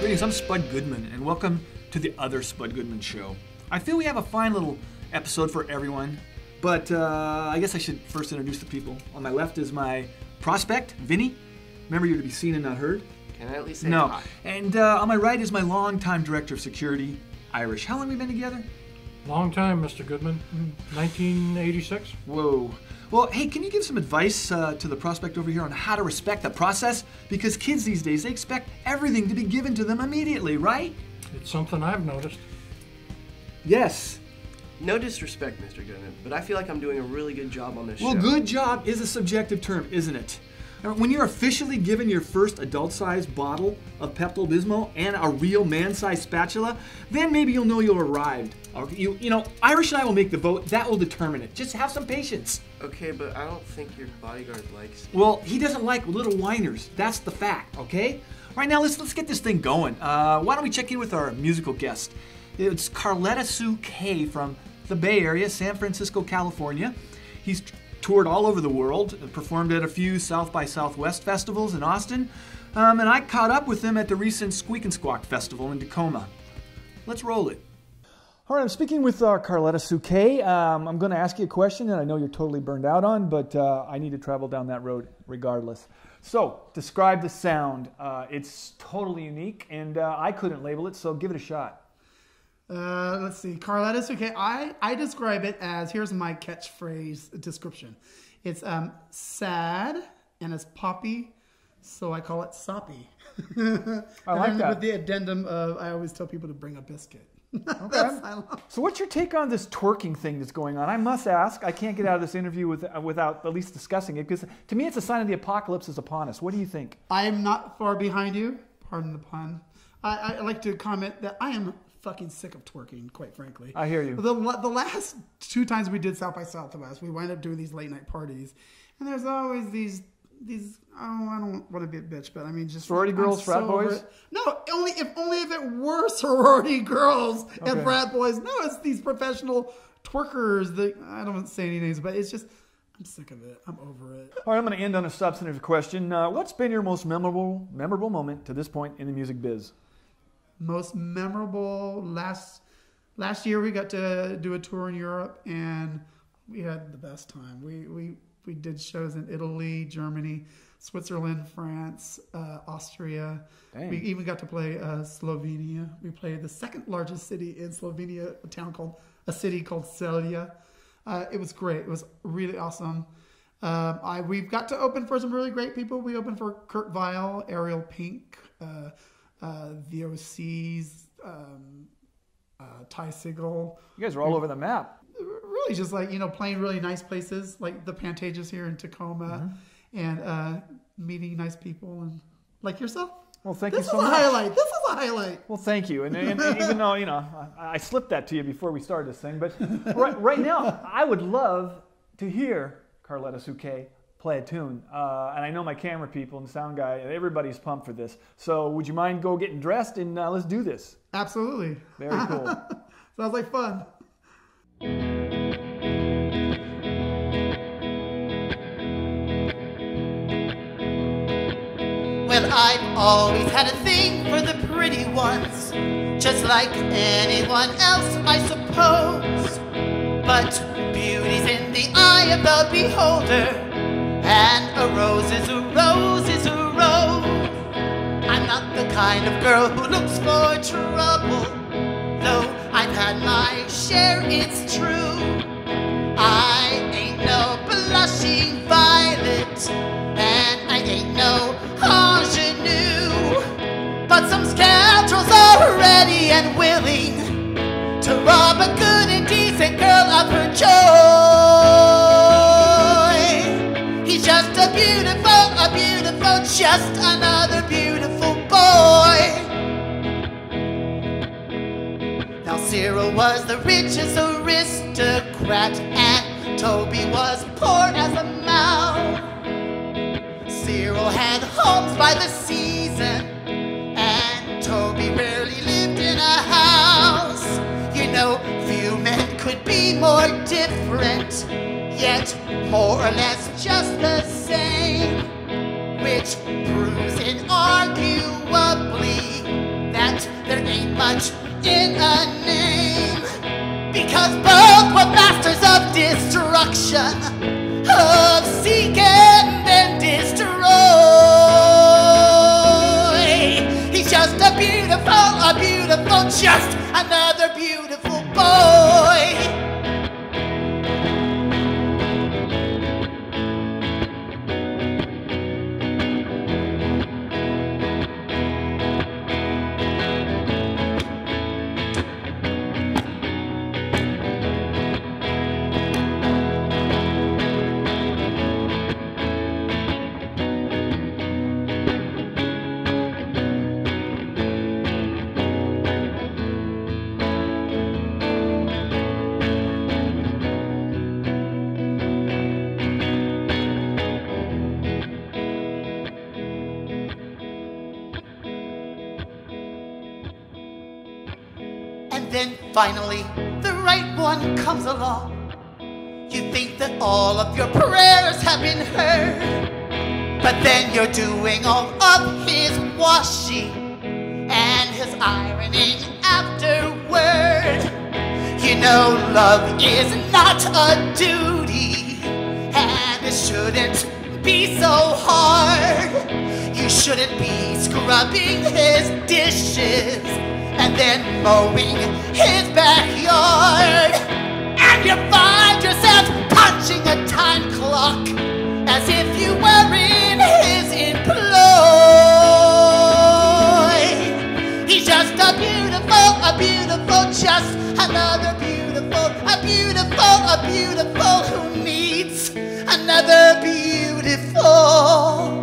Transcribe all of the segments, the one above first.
Greetings, I'm Spud Goodman, and welcome to the other Spud Goodman Show. I feel we have a fine little episode for everyone, but I guess I should first introduce the people. On my left is my prospect, Vinny. Remember, you're to be seen and not heard. Can I at least say no? hi? And on my right is my longtime director of security, Irish. How long have we been together? Long time, Mr. Goodman. 1986. Whoa. Well, hey, can you give some advice to the prospect over here on how to respect the process? Because kids these days, they expect everything to be given to them immediately, right? It's something I've noticed. Yes. No disrespect, Mr. Goodman, but I feel like I'm doing a really good job on this Well, show. good job is a subjective term, isn't it? When you're officially given your first adult-sized bottle of Pepto-Bismol and a real man-sized spatula, then maybe you'll know you've arrived. Or you know, Irish and I will make the vote. That will determine it. Just have some patience. Okay, but I don't think your bodyguard likes me. Well, he doesn't like little whiners. That's the fact, okay? All right, now let's get this thing going. Why don't we check in with our musical guest? It's Carletta Sue Kay from the Bay Area, San Francisco, California. He's toured all over the world, performed at a few South by Southwest festivals in Austin, and I caught up with him at the recent Squeak and Squawk Festival in Tacoma. Let's roll it. All right, I'm speaking with Carletta Sue Kay. I'm going to ask you a question that I know you're totally burned out on, but I need to travel down that road regardless. So, describe the sound. It's totally unique, and I couldn't label it, so give it a shot. Let's see. Carletta Sue Kay. I describe it as, here's my catchphrase description. It's sad and it's poppy, so I call it soppy. I like that. With the addendum of, I always tell people to bring a biscuit. Okay. So what's your take on this twerking thing that's going on? I must ask, I can't get out of this interview without at least discussing it, because to me it's a sign of the apocalypse is upon us. What do you think? I am not far behind you. Pardon the pun. I like to comment that I am fucking sick of twerking, quite frankly. I hear you. The last two times we did South by Southwest, we wind up doing these late night parties, and there's always these I don't want to be a bitch, but I mean just sorority girls, frat boys. No, only if it were sorority girls and frat boys. No, it's these professional twerkers that I don't want to say any names, but it's just I'm sick of it. I'm over it. All right, I'm going to end on a substantive question. What's been your most memorable moment to this point in the music biz? Most memorable, last year we got to do a tour in Europe and we had the best time. We did shows in Italy, Germany, Switzerland, France, Austria. Dang. We even got to play Slovenia. We played the second largest city in Slovenia, a city called Celje. It was great. It was really awesome. We've got to open for some really great people. We opened for Kurt Weill, Ariel Pink, the OCs, Ty Segall. You guys are all over the map. Really just like, playing really nice places like the Pantages here in Tacoma and meeting nice people and like yourself. Well, thank you so much. This is a highlight. Well, thank you. And even though, I slipped that to you before we started this thing, but right now, I would love to hear Carletta Sue Kay play a tune. And I know my camera people and sound guy, everybody's pumped for this. So would you mind getting dressed and let's do this? Absolutely. Very cool. Sounds like fun. Well, I've always had a thing for the pretty ones, just like anyone else, I suppose. But beauty's in the eye of the beholder, and a rose is a rose is a rose. I'm not the kind of girl who looks for trouble, though I've had my share, it's true. I ain't no blushing violet, and I ain't no ingenue, but some scoundrels are ready and willing to rob a good and decent girl of her joy. He's just a beautiful, just another beautiful boy. Now Cyril was the richest aristocrat, and Toby was poor as a mouse. Cyril had homes by the season, and Toby rarely lived in a house. Few men could be more different, yet more or less just the same, which proves inarguably much in a name, because both were masters of destruction, of seek and then destroy. He's just a beautiful, just another beautiful boy. And then finally, the right one comes along. You think that all of your prayers have been heard, but then you're doing all of his washing and his ironing afterward. You know love is not a duty, and it shouldn't be so hard. You shouldn't be scrubbing his dishes and then mowing his backyard. And you find yourself punching a time clock as if you were in his employ. He's just a beautiful, just another a beautiful who needs another beautiful.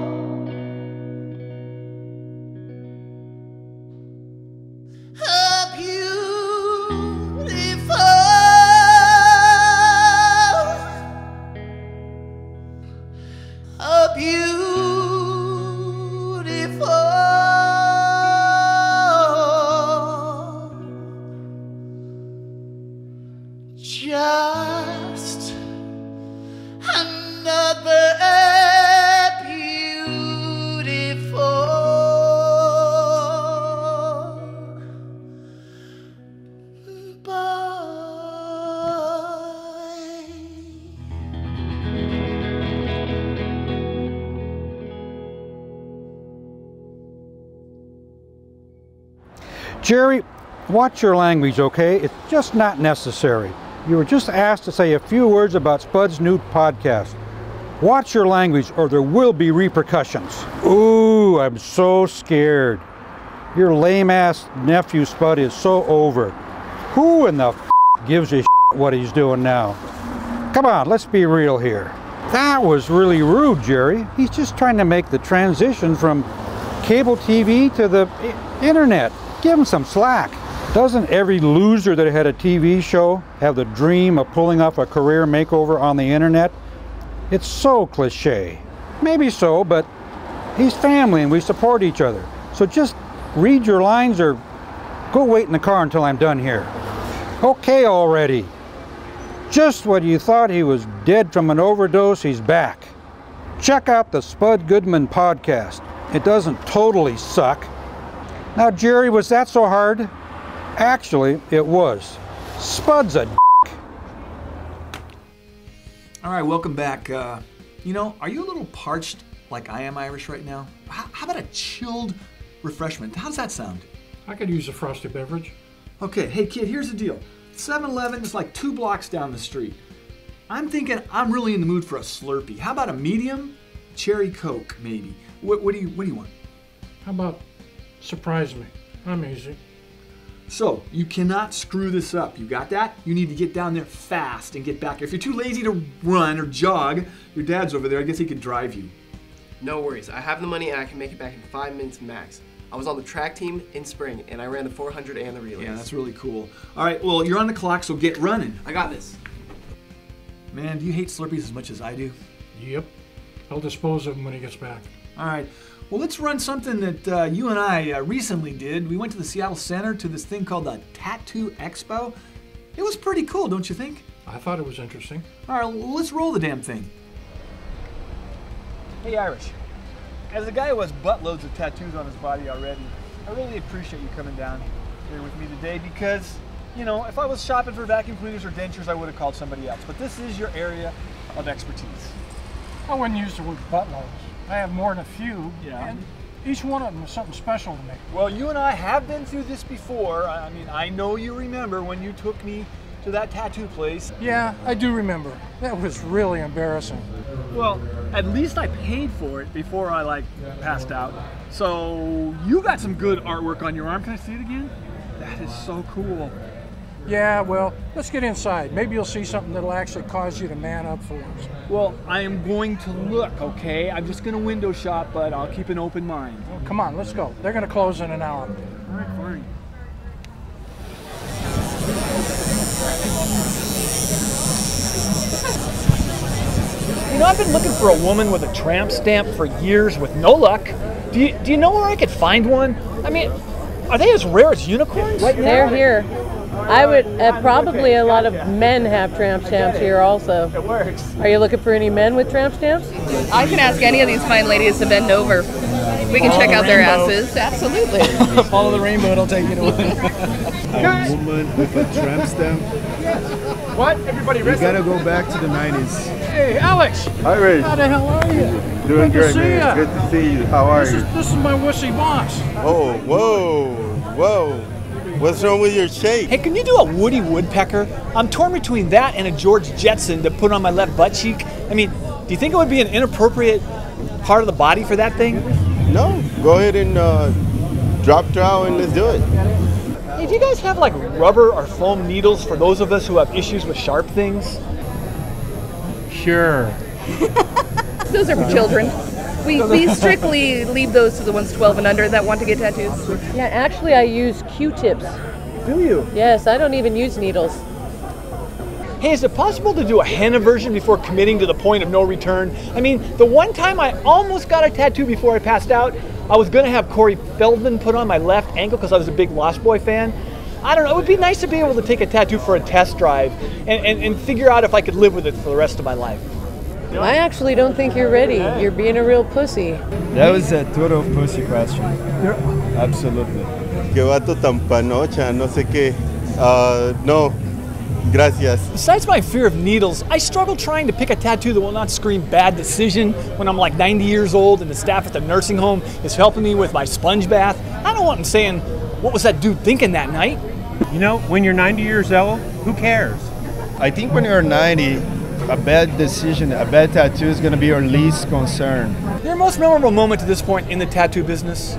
Just another beautiful boy. Jerry, watch your language, okay? It's just not necessary. You were just asked to say a few words about Spud's new podcast. Watch your language or there will be repercussions. Ooh, I'm so scared. Your lame-ass nephew Spud is so over. Who in the gives a what he's doing now? Come on, let's be real here. That was really rude, Jerry. He's just trying to make the transition from cable TV to the internet. Give him some slack. Doesn't every loser that had a TV show have the dream of pulling off a career makeover on the internet? It's so cliche. Maybe so, but he's family and we support each other. So just read your lines or go wait in the car until I'm done here. Okay already. Just when you thought he was dead from an overdose, he's back. Check out the Spud Goodman podcast. It doesn't totally suck. Now, Jerry, was that so hard? Actually, it was. Spud's a All right, welcome back. You know, are you a little parched like I am, Irish, right now? How about a chilled refreshment? How's that sound? I could use a frosty beverage. Okay, hey kid, here's the deal. 7-Eleven is like 2 blocks down the street. I'm thinking I'm really in the mood for a Slurpee. How about a medium cherry Coke, maybe? What do you want? How about surprise me? I'm easy. So, you cannot screw this up. You got that? You need to get down there fast and get back. If you're too lazy to run or jog, your dad's over there. I guess he could drive you. No worries. I have the money and I can make it back in 5 minutes max. I was on the track team in spring and I ran the 400 and the relays. Yeah, that's really cool. All right, well, you're on the clock, so get running. I got this. Man, do you hate Slurpees as much as I do? Yep. I'll dispose of him when he gets back. All right. Well, let's run something that you and I recently did. We went to the Seattle Center to this thing called the Tattoo Expo. It was pretty cool, don't you think? I thought it was interesting. All right, well, let's roll the damn thing. Hey, Irish. As a guy who has buttloads of tattoos on his body already, I really appreciate you coming down. here with me today because, you know, if I was shopping for vacuum cleaners or dentures, I would have called somebody else. But this is your area of expertise. I wouldn't use the word buttloads. I have more than a few, Yeah. and each one of them is something special to me. Well, you and I have been through this before. I mean, I know you remember when you took me to that tattoo place. Yeah, I do remember. That was really embarrassing. Well, at least I paid for it before I like passed out. So you got some good artwork on your arm. Can I see it again? That is so cool. Yeah, well, let's get inside. Maybe you'll see something that'll actually cause you to man up for us. Well, I am going to look, okay? I'm just going to window shop, but I'll keep an open mind. Well, come on, let's go. They're going to close in an hour. All right, fine. You know, I've been looking for a woman with a tramp stamp for years with no luck. Do you know where I could find one? I mean, are they as rare as unicorns? They're here. I would probably a lot of men have tramp stamps here also. It works. Are you looking for any men with tramp stamps? I can ask any of these fine ladies to bend over. We can check out their asses. Absolutely. Follow the rainbow, it'll take you to one. A woman with a tramp stamp. What? Everybody We gotta go back to the 90s. Hey, Alex! Hi, Ray. How the hell are you? Doing Good to great, see man. ya. Good to see you. How are you? This is my wussy boss. Oh, whoa. What's wrong with your shape? Hey, can you do a Woody Woodpecker? I'm torn between that and a George Jetson to put on my left butt cheek. I mean, do you think it would be an inappropriate part of the body for that thing? No, go ahead and drop trowel and let's do it. Hey, do you guys have like rubber or foam needles for those of us who have issues with sharp things? Sure. Those are for children. We strictly leave those to the ones 12 and under that want to get tattoos. Yeah, actually I use Q-tips. Do you? Yes, I don't even use needles. Hey, is it possible to do a henna version before committing to the point of no return? I mean, the one time I almost got a tattoo before I passed out, I was going to have Corey Feldman put on my left ankle because I was a big Lost Boy fan. I don't know, it would be nice to be able to take a tattoo for a test drive and figure out if I could live with it for the rest of my life. I actually don't think you're ready. You're being a real pussy. That was a total pussy question. Absolutely. Que vato tan panocha, no sé qué. No, gracias. Besides my fear of needles, I struggle trying to pick a tattoo that will not scream bad decision when I'm like 90 years old and the staff at the nursing home is helping me with my sponge bath. I don't want them saying, what was that dude thinking that night? You know, when you're 90 years old, who cares? I think when you're 90, a bad decision, a bad tattoo is going to be your least concern. Your most memorable moment to this point in the tattoo business?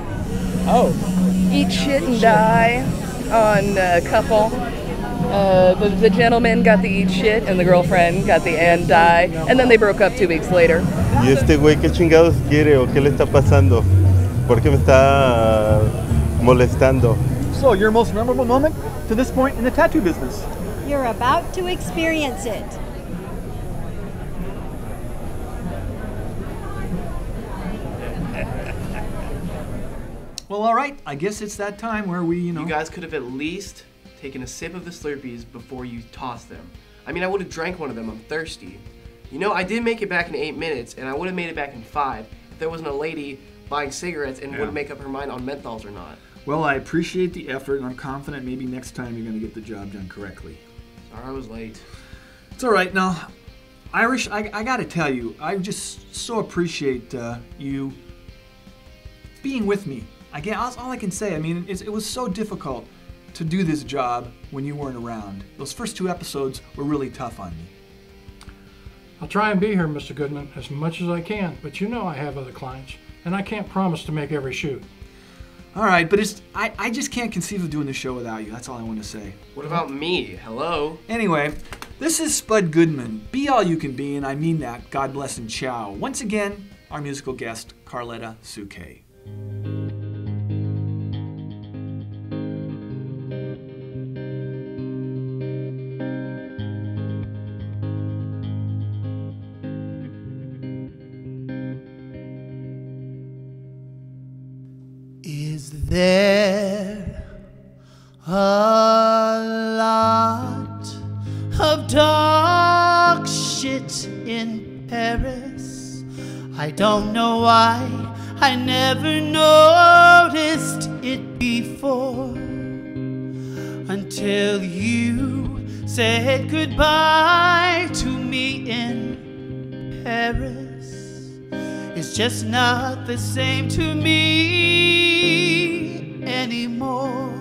Oh. Eat shit and die on a couple. The gentleman got the eat shit and the girlfriend got the and die. And then they broke up 2 weeks later. ¿Y este güey qué chingados quiere o qué le está pasando? ¿Por qué me está molestando? So, your most memorable moment to this point in the tattoo business? You're about to experience it. Well, all right. I guess it's that time where we, You guys could have at least taken a sip of the Slurpees before you tossed them. I mean, I would have drank one of them. I'm thirsty. You know, I did make it back in 8 minutes, and I would have made it back in 5 if there wasn't a lady buying cigarettes and wouldn't make up her mind on menthols or not. Well, I appreciate the effort, and I'm confident maybe next time you're going to get the job done correctly. Sorry I was late. It's all right. Now, Irish, I got to tell you, I just so appreciate you being with me. Again, that's all I can say. I mean, it was so difficult to do this job when you weren't around. Those first 2 episodes were really tough on me. I'll try and be here, Mr. Goodman, as much as I can, but you know I have other clients, and I can't promise to make every shoot. All right, but I just can't conceive of doing the show without you. That's all I want to say. What about me? Hello? Anyway, this is Spud Goodman. Be all you can be, and I mean that. God bless and ciao. Once again, our musical guest, Carletta Sue Kay. Is there a lot of dog shit in Paris? I don't know why I never noticed it before. until you said goodbye to me in Paris. It's just not the same to me anymore.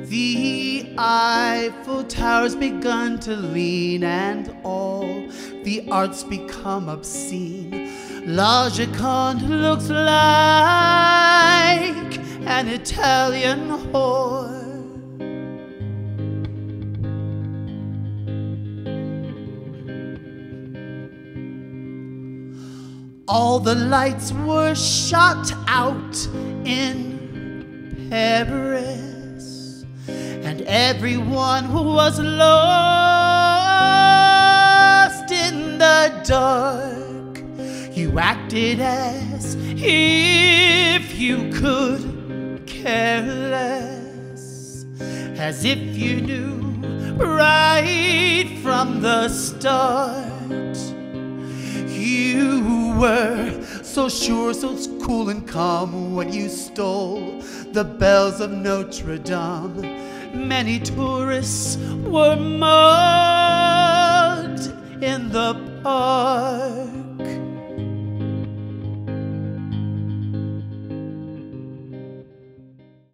The Eiffel Tower's begun to lean, and all the arts become obscene. La Gioconda looks like an Italian whore. All the lights were shot out in Paris, and everyone was lost in the dark. You acted as if you could care less, as if you knew right from the start. You were so sure, so cool and calm when you stole the bells of Notre Dame. Many tourists were mugged in the park.